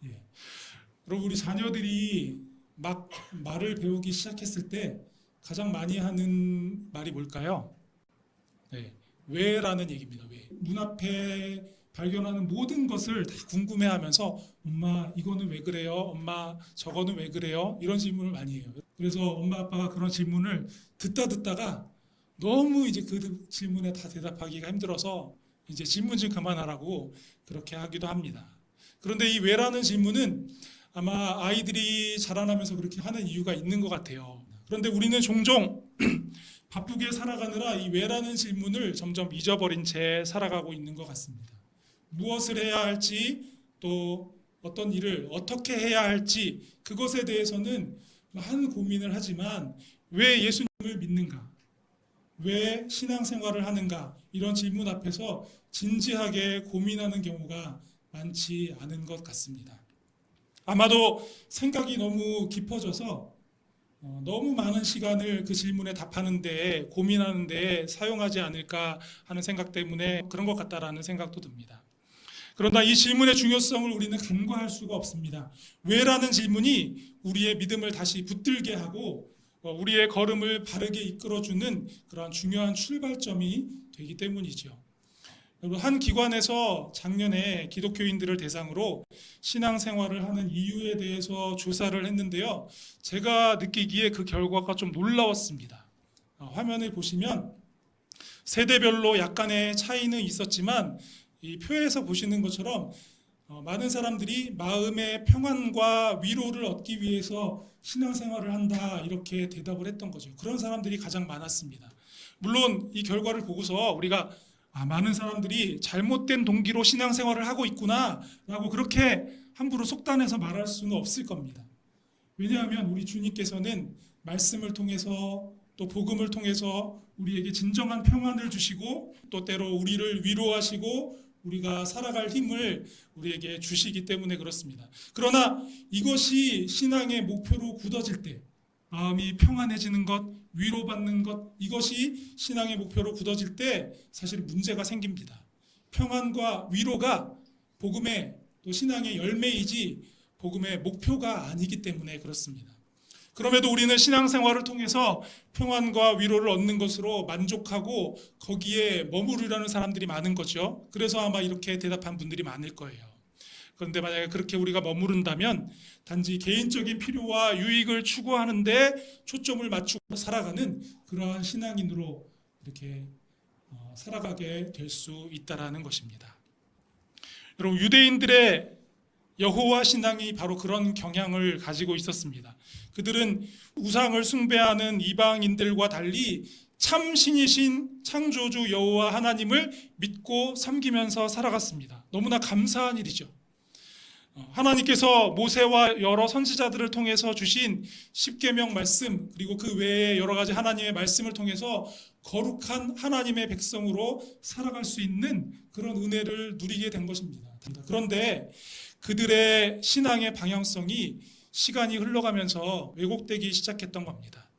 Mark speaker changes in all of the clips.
Speaker 1: 예. 여러분, 우리 자녀들이 막 말을 배우기 시작했을 때 가장 많이 하는 말이 뭘까요? 네, 왜라는 얘기입니다. 왜? 눈앞에 발견하는 모든 것을 다 궁금해하면서 엄마 이거는 왜 그래요? 엄마 저거는 왜 그래요? 이런 질문을 많이 해요. 그래서 엄마 아빠가 그런 질문을 듣다가 너무 이제 그 질문에 다 대답하기가 힘들어서 이제 질문 좀 그만하라고 그렇게 하기도 합니다. 그런데 이 왜라는 질문은 아마 아이들이 자라나면서 그렇게 하는 이유가 있는 것 같아요. 그런데 우리는 종종 바쁘게 살아가느라 이 왜라는 질문을 점점 잊어버린 채 살아가고 있는 것 같습니다. 무엇을 해야 할지 또 어떤 일을 어떻게 해야 할지 그것에 대해서는 많은 고민을 하지만 왜 예수님을 믿는가? 왜 신앙생활을 하는가? 이런 질문 앞에서 진지하게 고민하는 경우가 많지 않은 것 같습니다. 아마도 생각이 너무 깊어져서 너무 많은 시간을 그 질문에 답하는 데 고민하는 데 사용하지 않을까 하는 생각 때문에 그런 것 같다라는 생각도 듭니다. 그러나 이 질문의 중요성을 우리는 간과할 수가 없습니다. 왜라는 질문이 우리의 믿음을 다시 붙들게 하고 우리의 걸음을 바르게 이끌어주는 그러한 중요한 출발점이 되기 때문이죠. 한 기관에서 작년에 기독교인들을 대상으로 신앙생활을 하는 이유에 대해서 조사를 했는데요. 제가 느끼기에 그 결과가 좀 놀라웠습니다. 화면을 보시면 세대별로 약간의 차이는 있었지만 이 표에서 보시는 것처럼 많은 사람들이 마음의 평안과 위로를 얻기 위해서 신앙생활을 한다 이렇게 대답을 했던 거죠. 그런 사람들이 가장 많았습니다. 물론 이 결과를 보고서 우리가 많은 사람들이 잘못된 동기로 신앙생활을 하고 있구나라고 그렇게 함부로 속단해서 말할 수는 없을 겁니다. 왜냐하면 우리 주님께서는 말씀을 통해서 또 복음을 통해서 우리에게 진정한 평안을 주시고 또 때로 우리를 위로하시고 우리가 살아갈 힘을 우리에게 주시기 때문에 그렇습니다. 그러나 이것이 신앙의 목표로 굳어질 때 마음이 평안해지는 것, 위로받는 것, 이것이 신앙의 목표로 굳어질 때 사실 문제가 생깁니다. 평안과 위로가 복음의 또 신앙의 열매이지 복음의 목표가 아니기 때문에 그렇습니다. 그럼에도 우리는 신앙생활을 통해서 평안과 위로를 얻는 것으로 만족하고 거기에 머무르려는 사람들이 많은 거죠. 그래서 아마 이렇게 대답한 분들이 많을 거예요. 그런데 만약에 그렇게 우리가 머무른다면 단지 개인적인 필요와 유익을 추구하는데 초점을 맞추고 살아가는 그러한 신앙인으로 이렇게 살아가게 될 수 있다라는 것입니다. 여러분, 유대인들의 여호와 신앙이 바로 그런 경향을 가지고 있었습니다. 그들은 우상을 숭배하는 이방인들과 달리 참 신이신 창조주 여호와 하나님을 믿고 섬기면서 살아갔습니다. 너무나 감사한 일이죠. 하나님께서 모세와 여러 선지자들을 통해서 주신 십계명 말씀 그리고 그 외에 여러 가지 하나님의 말씀을 통해서 거룩한 하나님의 백성으로 살아갈 수 있는 그런 은혜를 누리게 된 것입니다. 그런데 그들의 신앙의 방향성이 시간이 흘러가면서 왜곡되기 시작했던 겁니다.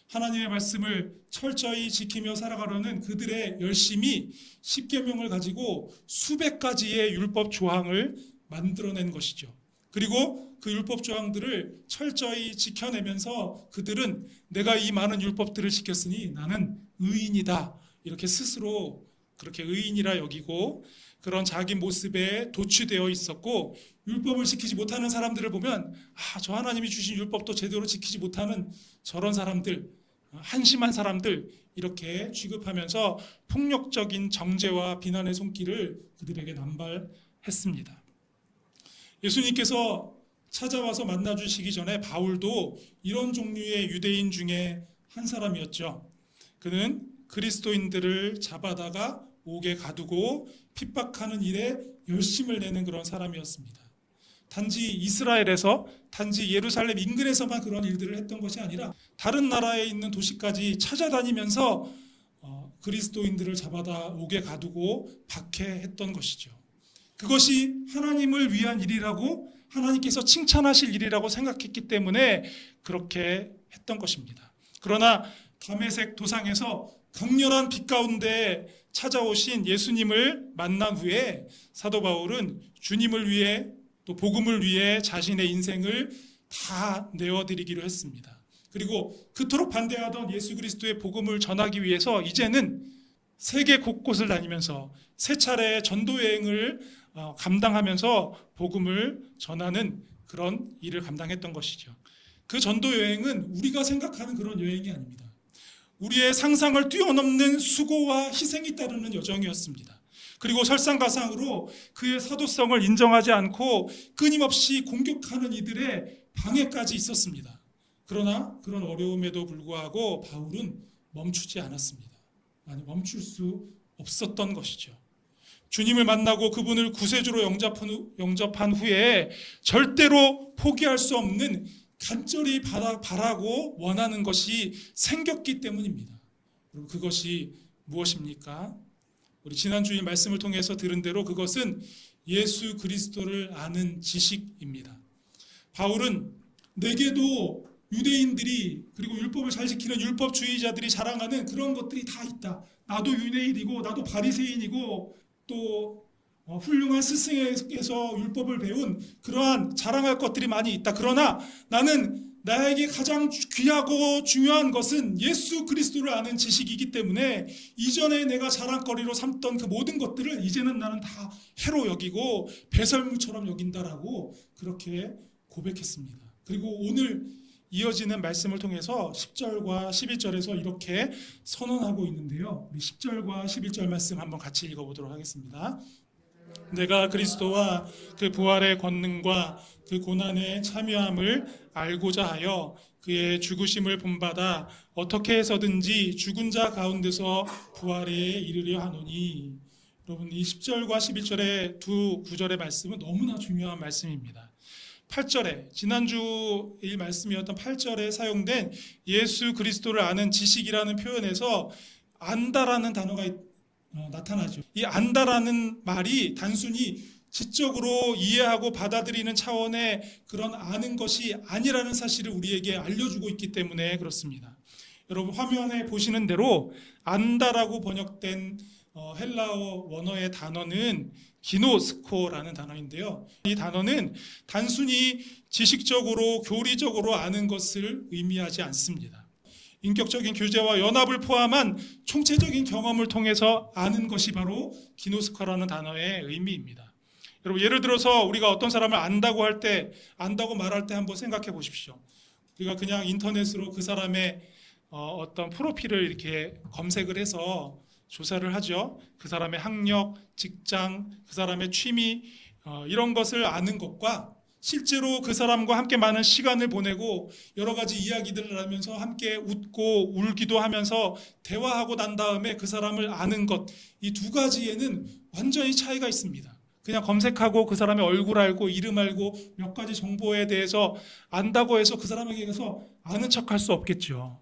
Speaker 1: 하나님의 말씀을 철저히 지키며 살아가려는 그들의 열심이 십계명을 가지고 수백 가지의 율법 조항을 만들어낸 것이죠. 그리고 그 율법 조항들을 철저히 지켜내면서 그들은 내가 이 많은 율법들을 지켰으니 나는 의인이다. 이렇게 스스로 그렇게 의인이라 여기고 그런 자기 모습에 도취되어 있었고 율법을 지키지 못하는 사람들을 보면 저 하나님이 주신 율법도 제대로 지키지 못하는 저런 사람들, 한심한 사람들 이렇게 취급하면서 폭력적인 정죄와 비난의 손길을 그들에게 남발했습니다. 예수님께서 찾아와서 만나주시기 전에 바울도 이런 종류의 유대인 중에 한 사람이었죠. 그는 그리스도인들을 잡아다가 옥에 가두고 핍박하는 일에 열심을 내는 그런 사람이었습니다. 단지 이스라엘에서 단지 예루살렘 인근에서만 그런 일들을 했던 것이 아니라 다른 나라에 있는 도시까지 찾아다니면서 그리스도인들을 잡아다 옥에 가두고 박해했던 것이죠. 그것이 하나님을 위한 일이라고 하나님께서 칭찬하실 일이라고 생각했기 때문에 그렇게 했던 것입니다. 그러나 다메섹 도상에서 강렬한 빛 가운데 찾아오신 예수님을 만난 후에 사도 바울은 주님을 위해 또 복음을 위해 자신의 인생을 다 내어드리기로 했습니다. 그리고 그토록 반대하던 예수 그리스도의 복음을 전하기 위해서 이제는 세계 곳곳을 다니면서 세 차례의 전도 여행을 감당하면서 복음을 전하는 그런 일을 감당했던 것이죠. 그 전도 여행은 우리가 생각하는 그런 여행이 아닙니다. 우리의 상상을 뛰어넘는 수고와 희생이 따르는 여정이었습니다. 그리고 설상가상으로 그의 사도성을 인정하지 않고 끊임없이 공격하는 이들의 방해까지 있었습니다. 그러나 그런 어려움에도 불구하고 바울은 멈추지 않았습니다. 아니, 멈출 수 없었던 것이죠. 주님을 만나고 그분을 구세주로 영접한 후에 절대로 포기할 수 없는 간절히 바라고 원하는 것이 생겼기 때문입니다. 그리고 그것이 무엇입니까? 우리 지난주일 말씀을 통해서 들은 대로 그것은 예수 그리스도를 아는 지식입니다. 바울은 내게도 유대인들이 그리고 율법을 잘 지키는 율법주의자들이 자랑하는 그런 것들이 다 있다. 나도 유대인이고 나도 바리새인이고 또 훌륭한 스승에게서 율법을 배운 그러한 자랑할 것들이 많이 있다. 그러나 나는 나에게 가장 귀하고 중요한 것은 예수 그리스도를 아는 지식이기 때문에 이전에 내가 자랑거리로 삼던 그 모든 것들을 이제는 나는 다 해로 여기고 배설물처럼 여긴다라고 그렇게 고백했습니다. 그리고 오늘 이어지는 말씀을 통해서 10절과 11절에서 이렇게 선언하고 있는데요. 우리 10절과 11절 말씀 한번 같이 읽어보도록 하겠습니다. 내가 그리스도와 그 부활의 권능과 그 고난의 참여함을 알고자 하여 그의 죽으심을 본받아 어떻게 해서든지 죽은 자 가운데서 부활에 이르려 하노니. 여러분, 이 10절과 11절의 두 구절의 말씀은 너무나 중요한 말씀입니다. 8절에 지난주 이 말씀이었던 8절에 사용된 예수 그리스도를 아는 지식이라는 표현에서 안다라는 단어가 나타나죠. 이 안다라는 말이 단순히 지적으로 이해하고 받아들이는 차원의 그런 아는 것이 아니라는 사실을 우리에게 알려주고 있기 때문에 그렇습니다. 여러분, 화면에 보시는 대로 안다라고 번역된 헬라어 원어의 단어는 기노스코라는 단어인데요. 이 단어는 단순히 지식적으로 교리적으로 아는 것을 의미하지 않습니다. 인격적인 교제와 연합을 포함한 총체적인 경험을 통해서 아는 것이 바로 기노스코라는 단어의 의미입니다. 여러분, 예를 들어서 우리가 어떤 사람을 안다고 할 때, 안다고 말할 때 한번 생각해 보십시오. 우리가 그냥 인터넷으로 그 사람의 어떤 프로필을 이렇게 검색을 해서 조사를 하죠. 그 사람의 학력, 직장, 그 사람의 취미 이런 것을 아는 것과 실제로 그 사람과 함께 많은 시간을 보내고 여러 가지 이야기들을 하면서 함께 웃고 울기도 하면서 대화하고 난 다음에 그 사람을 아는 것, 이 두 가지에는 완전히 차이가 있습니다. 그냥 검색하고 그 사람의 얼굴 알고 이름 알고 몇 가지 정보에 대해서 안다고 해서 그 사람에게 가서 아는 척할 수 없겠죠.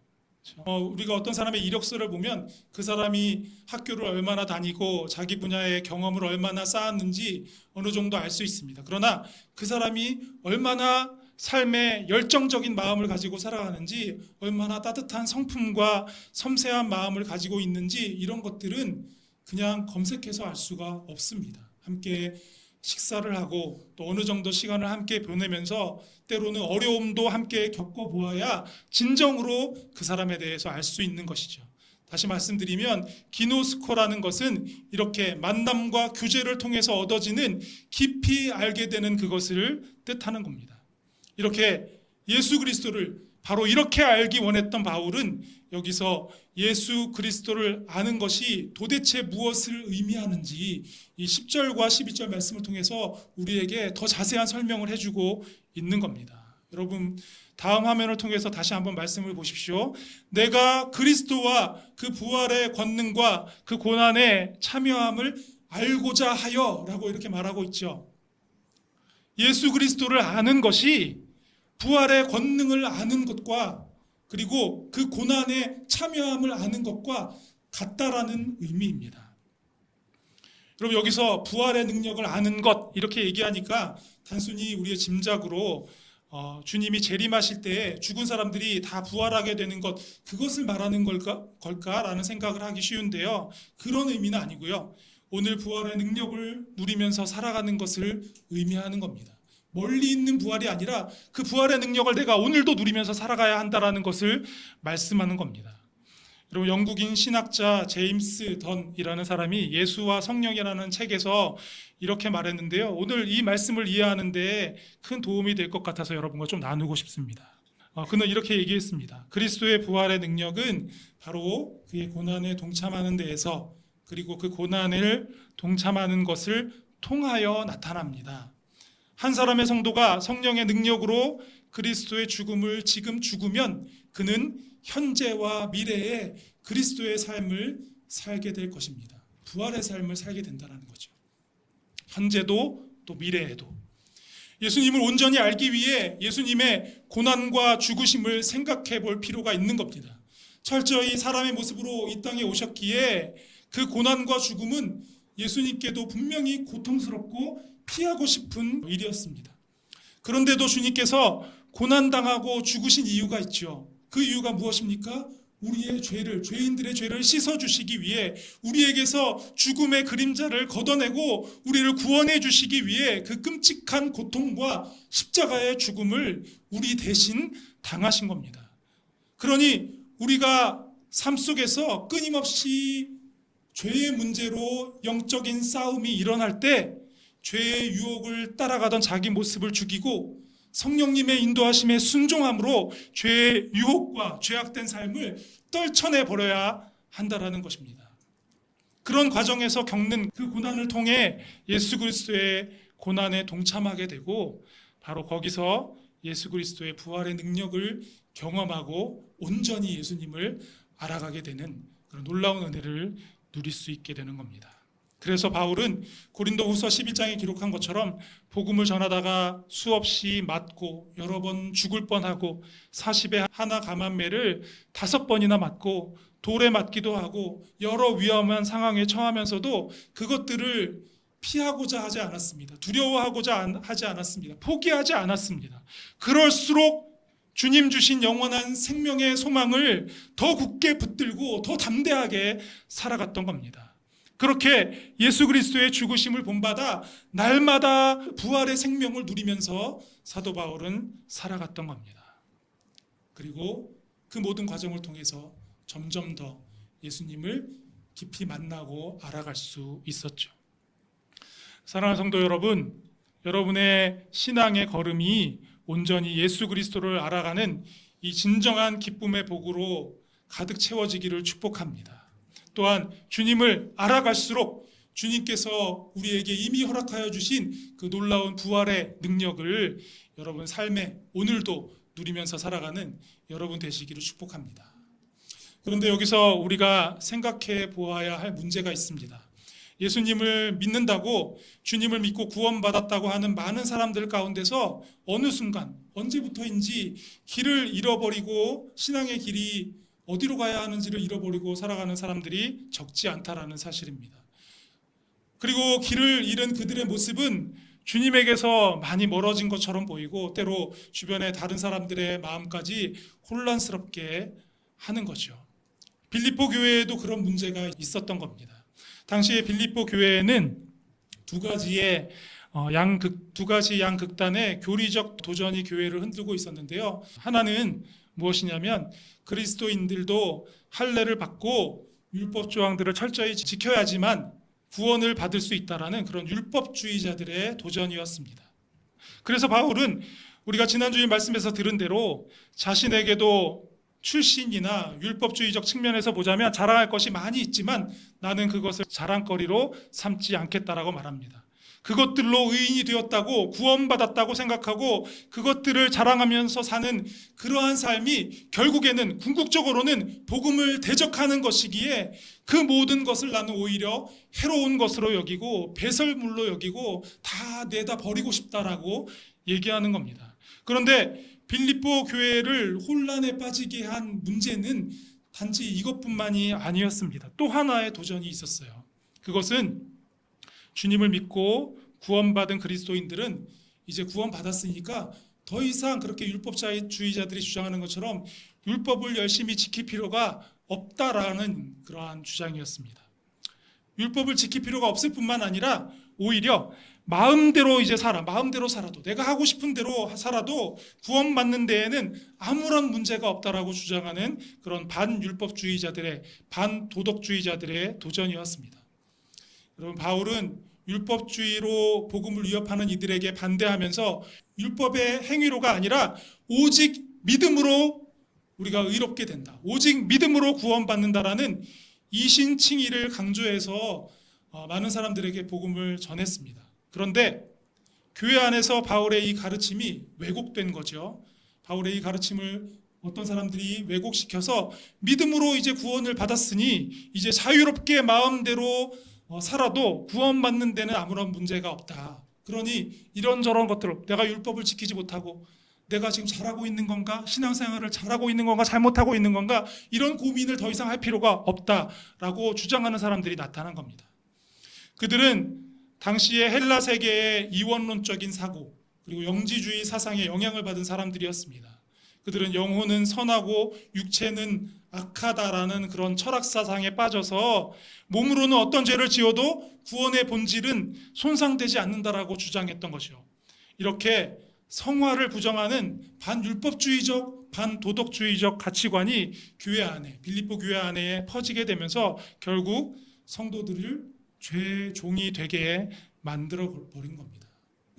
Speaker 1: 우리가 어떤 사람의 이력서를 보면 그 사람이 학교를 얼마나 다니고 자기 분야의 경험을 얼마나 쌓았는지 어느 정도 알 수 있습니다. 그러나 그 사람이 얼마나 삶에 열정적인 마음을 가지고 살아가는지, 얼마나 따뜻한 성품과 섬세한 마음을 가지고 있는지 이런 것들은 그냥 검색해서 알 수가 없습니다. 함께 식사를 하고 또 어느 정도 시간을 함께 보내면서 때로는 어려움도 함께 겪어보아야 진정으로 그 사람에 대해서 알 수 있는 것이죠. 다시 말씀드리면 기노스코라는 것은 이렇게 만남과 교제를 통해서 얻어지는 깊이 알게 되는 그것을 뜻하는 겁니다. 이렇게 예수 그리스도를 바로 이렇게 알기 원했던 바울은 여기서 예수 그리스도를 아는 것이 도대체 무엇을 의미하는지 이 10절과 12절 말씀을 통해서 우리에게 더 자세한 설명을 해주고 있는 겁니다. 여러분, 다음 화면을 통해서 다시 한번 말씀을 보십시오. 내가 그리스도와 그 부활의 권능과 그 고난의 참여함을 알고자 하여 라고 이렇게 말하고 있죠. 예수 그리스도를 아는 것이 부활의 권능을 아는 것과 그리고 그 고난에 참여함을 아는 것과 같다라는 의미입니다. 여러분, 여기서 부활의 능력을 아는 것 이렇게 얘기하니까 단순히 우리의 짐작으로 주님이 재림하실 때 죽은 사람들이 다 부활하게 되는 것, 그것을 말하는 걸까라는 생각을 하기 쉬운데요. 그런 의미는 아니고요. 오늘 부활의 능력을 누리면서 살아가는 것을 의미하는 겁니다. 멀리 있는 부활이 아니라 그 부활의 능력을 내가 오늘도 누리면서 살아가야 한다라는 것을 말씀하는 겁니다. 그리고 영국인 신학자 제임스 던이라는 사람이 예수와 성령이라는 책에서 이렇게 말했는데요. 오늘 이 말씀을 이해하는 데 큰 도움이 될 것 같아서 여러분과 좀 나누고 싶습니다. 그는 이렇게 얘기했습니다. 그리스도의 부활의 능력은 바로 그의 고난에 동참하는 데에서 그리고 그 고난을 동참하는 것을 통하여 나타납니다. 한 사람의 성도가 성령의 능력으로 그리스도의 죽음을 지금 죽으면 그는 현재와 미래에 그리스도의 삶을 살게 될 것입니다. 부활의 삶을 살게 된다는 거죠. 현재도 또 미래에도. 예수님을 온전히 알기 위해 예수님의 고난과 죽으심을 생각해 볼 필요가 있는 겁니다. 철저히 사람의 모습으로 이 땅에 오셨기에 그 고난과 죽음은 예수님께도 분명히 고통스럽고 피하고 싶은 일이었습니다. 그런데도 주님께서 고난당하고 죽으신 이유가 있죠. 그 이유가 무엇입니까? 우리의 죄를, 죄인들의 죄를 씻어주시기 위해 우리에게서 죽음의 그림자를 걷어내고 우리를 구원해 주시기 위해 그 끔찍한 고통과 십자가의 죽음을 우리 대신 당하신 겁니다. 그러니 우리가 삶 속에서 끊임없이 죄의 문제로 영적인 싸움이 일어날 때 죄의 유혹을 따라가던 자기 모습을 죽이고 성령님의 인도하심에 순종함으로 죄의 유혹과 죄악된 삶을 떨쳐내 버려야 한다라는 것입니다. 그런 과정에서 겪는 그 고난을 통해 예수 그리스도의 고난에 동참하게 되고 바로 거기서 예수 그리스도의 부활의 능력을 경험하고 온전히 예수님을 알아가게 되는 그런 놀라운 은혜를 누릴 수 있게 되는 겁니다. 그래서 바울은 고린도후서 11장에 기록한 것처럼 복음을 전하다가 수없이 맞고 여러 번 죽을 뻔하고 40에 하나 감한매를 5번이나 맞고 돌에 맞기도 하고 여러 위험한 상황에 처하면서도 그것들을 피하고자 하지 않았습니다. 두려워하고자 하지 않았습니다. 포기하지 않았습니다. 그럴수록 주님 주신 영원한 생명의 소망을 더 굳게 붙들고 더 담대하게 살아갔던 겁니다. 그렇게 예수 그리스도의 죽으심을 본받아 날마다 부활의 생명을 누리면서 사도 바울은 살아갔던 겁니다. 그리고 그 모든 과정을 통해서 점점 더 예수님을 깊이 만나고 알아갈 수 있었죠. 사랑하는 성도 여러분, 여러분의 신앙의 걸음이 온전히 예수 그리스도를 알아가는 이 진정한 기쁨의 복으로 가득 채워지기를 축복합니다. 또한 주님을 알아갈수록 주님께서 우리에게 이미 허락하여 주신 그 놀라운 부활의 능력을 여러분 삶에 오늘도 누리면서 살아가는 여러분 되시기를 축복합니다. 그런데 여기서 우리가 생각해 보아야 할 문제가 있습니다. 예수님을 믿는다고 주님을 믿고 구원받았다고 하는 많은 사람들 가운데서 어느 순간 언제부터인지 길을 잃어버리고 신앙의 길이 어디로 가야 하는지를 잃어버리고 살아가는 사람들이 적지 않다라는 사실입니다. 그리고 길을 잃은 그들의 모습은 주님에게서 많이 멀어진 것처럼 보이고 때로 주변의 다른 사람들의 마음까지 혼란스럽게 하는 거죠. 빌립보 교회에도 그런 문제가 있었던 겁니다. 당시에 빌립보 교회에는 두 가지 양극단의 교리적 도전이 교회를 흔들고 있었는데요. 하나는 무엇이냐면 그리스도인들도 할례를 받고 율법 조항들을 철저히 지켜야지만 구원을 받을 수 있다라는 그런 율법주의자들의 도전이었습니다. 그래서 바울은 우리가 지난주에 말씀에서 들은 대로 자신에게도 출신이나 율법주의적 측면에서 보자면 자랑할 것이 많이 있지만 나는 그것을 자랑거리로 삼지 않겠다라고 말합니다. 그것들로 의인이 되었다고 구원받았다고 생각하고 그것들을 자랑하면서 사는 그러한 삶이 결국에는 궁극적으로는 복음을 대적하는 것이기에 그 모든 것을 나는 오히려 해로운 것으로 여기고 배설물로 여기고 다 내다 버리고 싶다라고 얘기하는 겁니다. 그런데 빌립보 교회를 혼란에 빠지게 한 문제는 단지 이것뿐만이 아니었습니다. 또 하나의 도전이 있었어요. 그것은 주님을 믿고 구원받은 그리스도인들은 이제 구원받았으니까 더 이상 그렇게 율법주의자들이 주장하는 것처럼 율법을 열심히 지킬 필요가 없다라는 그러한 주장이었습니다. 율법을 지킬 필요가 없을 뿐만 아니라 오히려 마음대로 이제 마음대로 살아도, 내가 하고 싶은 대로 살아도 구원받는 데에는 아무런 문제가 없다라고 주장하는 그런 반율법주의자들의, 반도덕주의자들의 도전이었습니다. 여러분, 바울은 율법주의로 복음을 위협하는 이들에게 반대하면서 율법의 행위로가 아니라 오직 믿음으로 우리가 의롭게 된다, 오직 믿음으로 구원받는다라는 이신칭의를 강조해서 많은 사람들에게 복음을 전했습니다. 그런데 교회 안에서 바울의 이 가르침이 왜곡된 거죠. 바울의 이 가르침을 어떤 사람들이 왜곡시켜서 믿음으로 이제 구원을 받았으니 이제 자유롭게 마음대로 살아도 구원받는 데는 아무런 문제가 없다. 그러니 이런저런 것들, 내가 율법을 지키지 못하고 내가 지금 잘하고 있는 건가? 신앙생활을 잘하고 있는 건가? 잘못하고 있는 건가? 이런 고민을 더 이상 할 필요가 없다라고 주장하는 사람들이 나타난 겁니다. 그들은 당시의 헬라 세계의 이원론적인 사고, 그리고 영지주의 사상에 영향을 받은 사람들이었습니다. 그들은 영혼은 선하고 육체는 악하다라는 그런 철학 사상에 빠져서 몸으로는 어떤 죄를 지어도 구원의 본질은 손상되지 않는다라고 주장했던 것이요. 이렇게 성화를 부정하는 반율법주의적, 반도덕주의적 가치관이 교회 안에, 빌립보 교회 안에 퍼지게 되면서 결국 성도들을 죄종이 되게 만들어 버린 겁니다.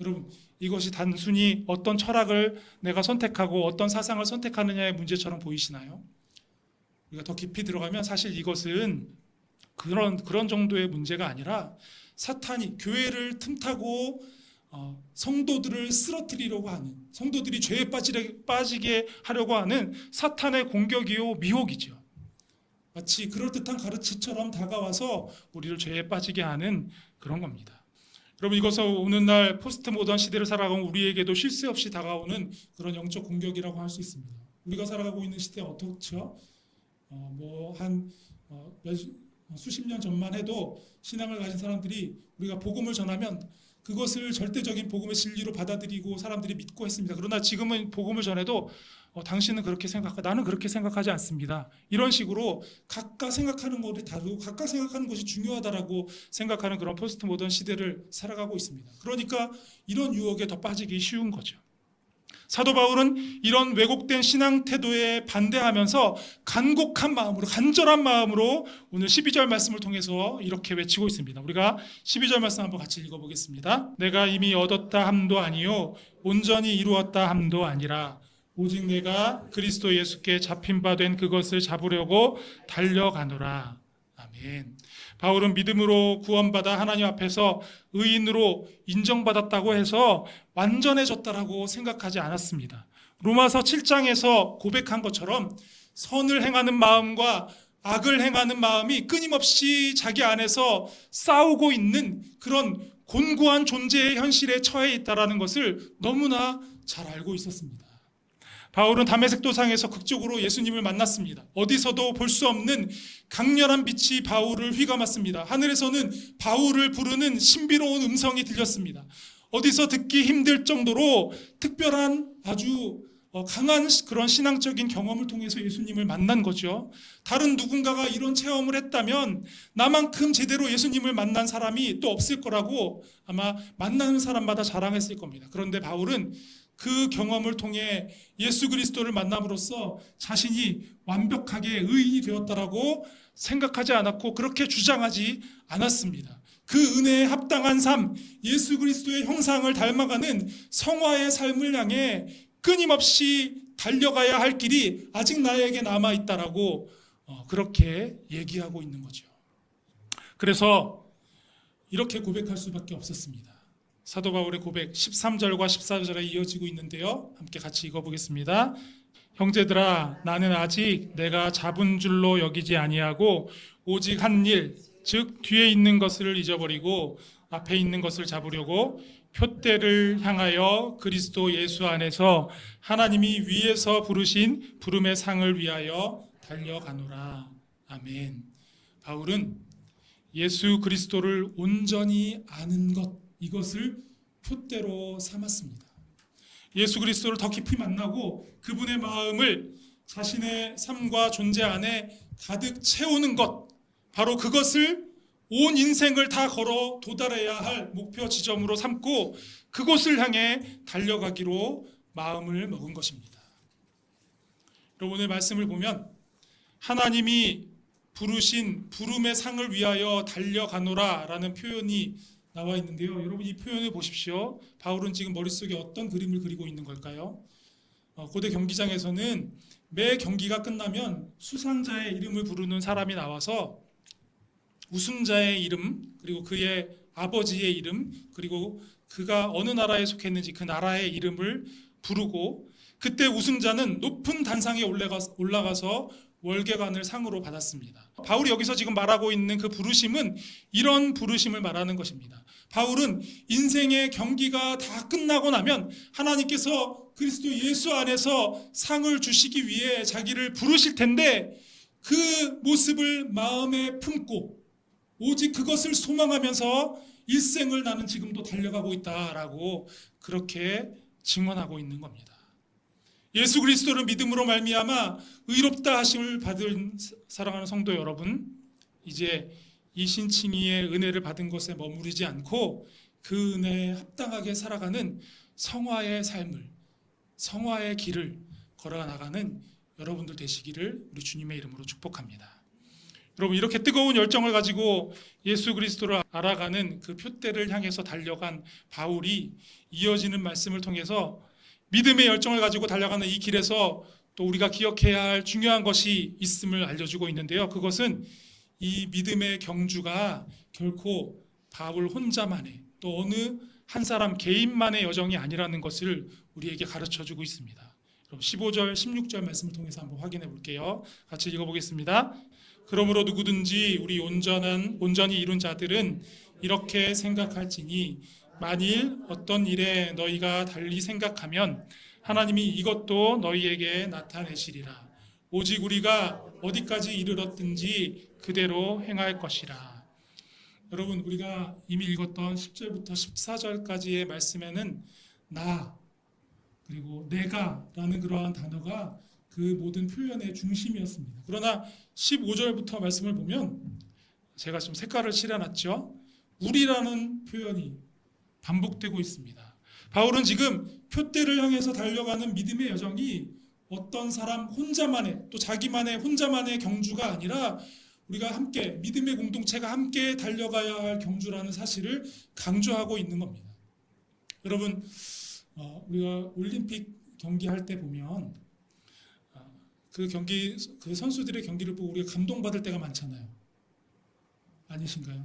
Speaker 1: 여러분, 이것이 단순히 어떤 철학을 내가 선택하고 어떤 사상을 선택하느냐의 문제처럼 보이시나요? 우리가 더 깊이 들어가면 사실 이것은 그런 정도의 문제가 아니라 사탄이 교회를 틈타고 성도들을 쓰러뜨리려고 하는, 성도들이 죄에 빠지게 하려고 하는 사탄의 공격이요 미혹이죠. 마치 그럴듯한 가르침처럼 다가와서 우리를 죄에 빠지게 하는 그런 겁니다. 여러분, 이것은 오늘날 포스트 모던 시대를 살아가는 우리에게도 쉴 새 없이 다가오는 그런 영적 공격이라고 할 수 있습니다. 우리가 살아가고 있는 시대 어떻죠? 수십 년 전만 해도 신앙을 가진 사람들이 우리가 복음을 전하면 그것을 절대적인 복음의 진리로 받아들이고 사람들이 믿고 했습니다. 그러나 지금은 복음을 전해도 당신은 그렇게 생각하, 나는 그렇게 생각하지 않습니다. 이런 식으로 각각 생각하는 것이 다르고 각각 생각하는 것이 중요하다라고 생각하는 그런 포스트 모던 시대를 살아가고 있습니다. 그러니까 이런 유혹에 더 빠지기 쉬운 거죠. 사도 바울은 이런 왜곡된 신앙 태도에 반대하면서 간곡한 마음으로, 간절한 마음으로 오늘 12절 말씀을 통해서 이렇게 외치고 있습니다. 우리가 12절 말씀 한번 같이 읽어보겠습니다. 내가 이미 얻었다 함도 아니요 온전히 이루었다 함도 아니라 오직 내가 그리스도 예수께 잡힌 바 된 그것을 잡으려고 달려가노라. 아멘. 바울은 믿음으로 구원받아 하나님 앞에서 의인으로 인정받았다고 해서 완전해졌다라고 생각하지 않았습니다. 로마서 7장에서 고백한 것처럼 선을 행하는 마음과 악을 행하는 마음이 끊임없이 자기 안에서 싸우고 있는 그런 곤고한 존재의 현실에 처해 있다는 것을 너무나 잘 알고 있었습니다. 바울은 다메섹 도상에서 극적으로 예수님을 만났습니다. 어디서도 볼 수 없는 강렬한 빛이 바울을 휘감았습니다. 하늘에서는 바울을 부르는 신비로운 음성이 들렸습니다. 어디서 듣기 힘들 정도로 특별한 아주 강한 그런 신앙적인 경험을 통해서 예수님을 만난 거죠. 다른 누군가가 이런 체험을 했다면 나만큼 제대로 예수님을 만난 사람이 또 없을 거라고 아마 만나는 사람마다 자랑했을 겁니다. 그런데 바울은 그 경험을 통해 예수 그리스도를 만남으로써 자신이 완벽하게 의인이 되었다라고 생각하지 않았고 그렇게 주장하지 않았습니다. 그 은혜에 합당한 삶, 예수 그리스도의 형상을 닮아가는 성화의 삶을 향해 끊임없이 달려가야 할 길이 아직 나에게 남아있다라고 그렇게 얘기하고 있는 거죠. 그래서 이렇게 고백할 수밖에 없었습니다. 사도 바울의 고백 13절과 14절에 이어지고 있는데요. 함께 같이 읽어보겠습니다. 형제들아, 나는 아직 내가 잡은 줄로 여기지 아니하고 오직 한 일, 즉 뒤에 있는 것을 잊어버리고 앞에 있는 것을 잡으려고 표대를 향하여 그리스도 예수 안에서 하나님이 위에서 부르신 부름의 상을 위하여 달려가노라. 아멘. 바울은 예수 그리스도를 온전히 아는 것, 이것을 표대로 삼았습니다. 예수 그리스도를 더 깊이 만나고 그분의 마음을 자신의 삶과 존재 안에 가득 채우는 것, 바로 그것을 온 인생을 다 걸어 도달해야 할 목표 지점으로 삼고 그곳을 향해 달려가기로 마음을 먹은 것입니다. 여러분, 오늘 말씀을 보면 하나님이 부르신 부름의 상을 위하여 달려가노라 라는 표현이 나와 있는데요. 여러분, 이 표현을 보십시오. 바울은 지금 머릿속에 어떤 그림을 그리고 있는 걸까요? 고대 경기장에서는 매 경기가 끝나면 수상자의 이름을 부르는 사람이 나와서 우승자의 이름, 그리고 그의 아버지의 이름, 그리고 그가 어느 나라에 속했는지 그 나라의 이름을 부르고, 그때 우승자는 높은 단상에 올라가서 월계관을 상으로 받았습니다. 바울이 여기서 지금 말하고 있는 그 부르심은 이런 부르심을 말하는 것입니다. 바울은 인생의 경기가 다 끝나고 나면 하나님께서 그리스도 예수 안에서 상을 주시기 위해 자기를 부르실 텐데, 그 모습을 마음에 품고 오직 그것을 소망하면서 일생을 나는 지금도 달려가고 있다라고 그렇게 증언하고 있는 겁니다. 예수 그리스도를 믿음으로 말미암아 의롭다 하심을 받은 사랑하는 성도 여러분, 이제 이 신칭의의 은혜를 받은 것에 머무르지 않고 그 은혜에 합당하게 살아가는 성화의 삶을, 성화의 길을 걸어 나가는 여러분들 되시기를 우리 주님의 이름으로 축복합니다. 여러분, 이렇게 뜨거운 열정을 가지고 예수 그리스도를 알아가는 그 표대를 향해서 달려간 바울이 이어지는 말씀을 통해서 믿음의 열정을 가지고 달려가는 이 길에서 또 우리가 기억해야 할 중요한 것이 있음을 알려주고 있는데요. 그것은 이 믿음의 경주가 결코 바울 혼자만의, 또 어느 한 사람 개인만의 여정이 아니라는 것을 우리에게 가르쳐주고 있습니다. 15절, 16절 말씀을 통해서 한번 확인해 볼게요. 같이 읽어보겠습니다. 그러므로 누구든지 우리 온전히 이룬 자들은 이렇게 생각할지니 만일 어떤 일에 너희가 달리 생각하면 하나님이 이것도 너희에게 나타내시리라. 오직 우리가 어디까지 이르렀든지 그대로 행할 것이라. 여러분, 우리가 이미 읽었던 10절부터 14절까지의 말씀에는 나, 그리고 내가 라는 그러한 단어가 그 모든 표현의 중심이었습니다. 그러나 15절부터 말씀을 보면 제가 좀 색깔을 칠해놨죠. 우리라는 표현이 반복되고 있습니다. 바울은 지금 표대를 향해서 달려가는 믿음의 여정이 어떤 사람 혼자만의, 또 자기만의 혼자만의 경주가 아니라 우리가 함께, 믿음의 공동체가 함께 달려가야 할 경주라는 사실을 강조하고 있는 겁니다. 여러분, 우리가 올림픽 경기할 때 보면 그 선수들의 경기를 보고 우리가 감동받을 때가 많잖아요. 아니신가요?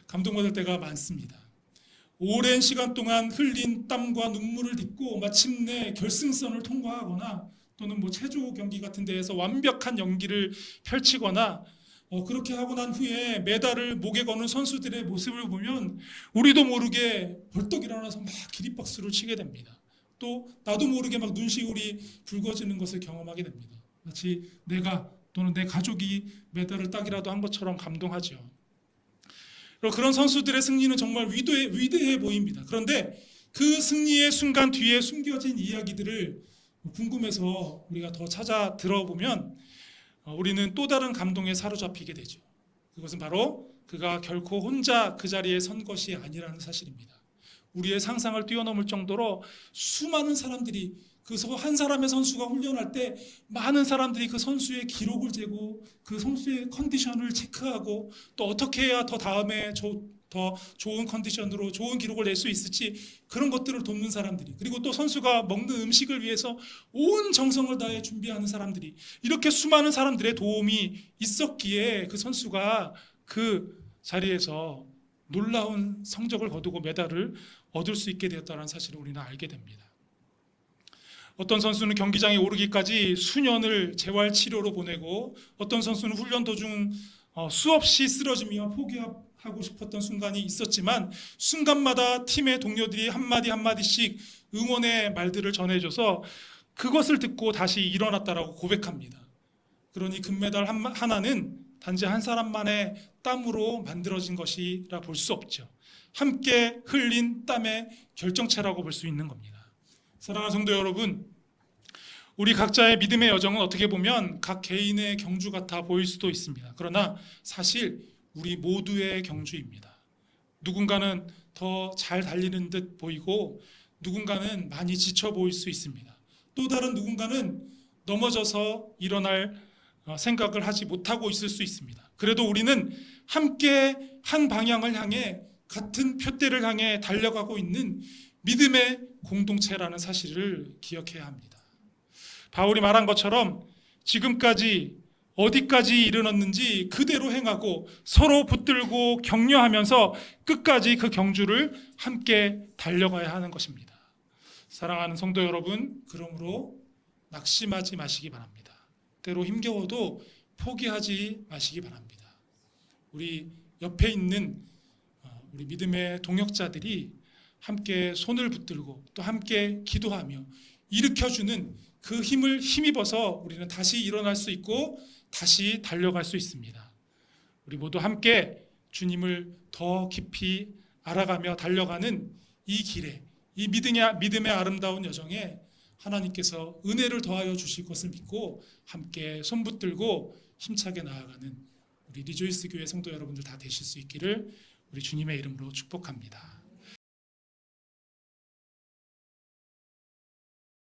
Speaker 1: 감동받을 때가 많습니다. 오랜 시간 동안 흘린 땀과 눈물을 딛고 마침내 결승선을 통과하거나 또는 체조 경기 같은 데에서 완벽한 연기를 펼치거나 그렇게 하고 난 후에 메달을 목에 거는 선수들의 모습을 보면 우리도 모르게 벌떡 일어나서 막 기립박수를 치게 됩니다. 또 나도 모르게 막 눈시울이 붉어지는 것을 경험하게 됩니다. 마치 내가 또는 내 가족이 메달을 따기라도 한 것처럼 감동하죠. 그런 선수들의 승리는 정말 위대해 보입니다. 그런데 그 승리의 순간 뒤에 숨겨진 이야기들을 궁금해서 우리가 더 찾아 들어보면 우리는 또 다른 감동에 사로잡히게 되죠. 그것은 바로 그가 결코 혼자 그 자리에 선 것이 아니라는 사실입니다. 우리의 상상을 뛰어넘을 정도로 수많은 사람들이, 그 한 사람의 선수가 훈련할 때 많은 사람들이 그 선수의 기록을 재고 그 선수의 컨디션을 체크하고 또 어떻게 해야 더 다음에 더 좋은 컨디션으로 좋은 기록을 낼 수 있을지 그런 것들을 돕는 사람들이, 그리고 또 선수가 먹는 음식을 위해서 온 정성을 다해 준비하는 사람들이, 이렇게 수많은 사람들의 도움이 있었기에 그 선수가 그 자리에서 놀라운 성적을 거두고 메달을 얻을 수 있게 되었다는 사실을 우리는 알게 됩니다. 어떤 선수는 경기장에 오르기까지 수년을 재활치료로 보내고, 어떤 선수는 훈련 도중 수없이 쓰러지며 포기하고 싶었던 순간이 있었지만 순간마다 팀의 동료들이 한마디 한마디씩 응원의 말들을 전해줘서 그것을 듣고 다시 일어났다라고 고백합니다. 그러니 금메달 하나는 단지 한 사람만의 땀으로 만들어진 것이라 볼 수 없죠. 함께 흘린 땀의 결정체라고 볼 수 있는 겁니다. 사랑하는 성도 여러분, 우리 각자의 믿음의 여정은 어떻게 보면 각 개인의 경주 같아 보일 수도 있습니다. 그러나 사실 우리 모두의 경주입니다. 누군가는 더 잘 달리는 듯 보이고 누군가는 많이 지쳐 보일 수 있습니다. 또 다른 누군가는 넘어져서 일어날 생각을 하지 못하고 있을 수 있습니다. 그래도 우리는 함께 한 방향을 향해 같은 표대를 향해 달려가고 있는 믿음의 공동체라는 사실을 기억해야 합니다. 바울이 말한 것처럼 지금까지 어디까지 이르렀는지 그대로 행하고 서로 붙들고 격려하면서 끝까지 그 경주를 함께 달려가야 하는 것입니다. 사랑하는 성도 여러분, 그러므로 낙심하지 마시기 바랍니다. 때로 힘겨워도 포기하지 마시기 바랍니다. 우리 옆에 있는 우리 믿음의 동역자들이 함께 손을 붙들고 또 함께 기도하며 일으켜주는 그 힘을 힘입어서 우리는 다시 일어날 수 있고 다시 달려갈 수 있습니다. 우리 모두 함께 주님을 더 깊이 알아가며 달려가는 이 길에, 이 믿음의 아름다운 여정에 하나님께서 은혜를 더하여 주실 것을 믿고 함께 손 붙들고 힘차게 나아가는 우리 리조이스 교회 성도 여러분들 다 되실 수 있기를 우리 주님의 이름으로 축복합니다.